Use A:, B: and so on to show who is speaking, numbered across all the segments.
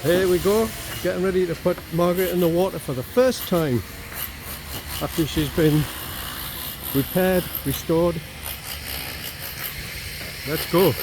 A: Here we go, getting ready to put Margaret in the water for the first time after she's been repaired, restored. Let's go.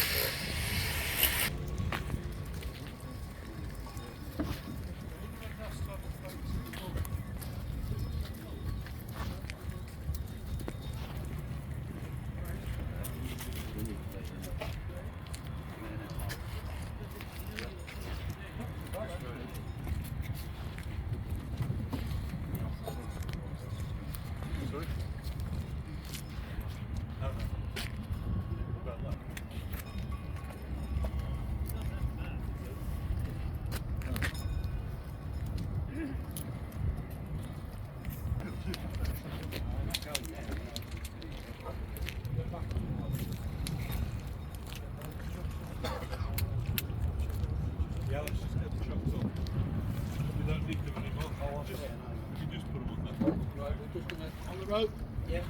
B: Yeah, let's just get the shots on. We don't need them anymore. We can just put them on there. Right, we're just going to... On the rope? Yeah.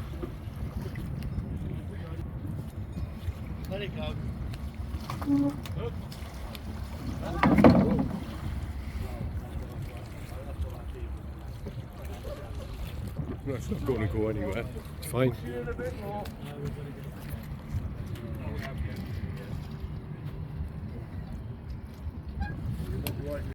B: Let it go.
A: That's not going to go anywhere. It's fine.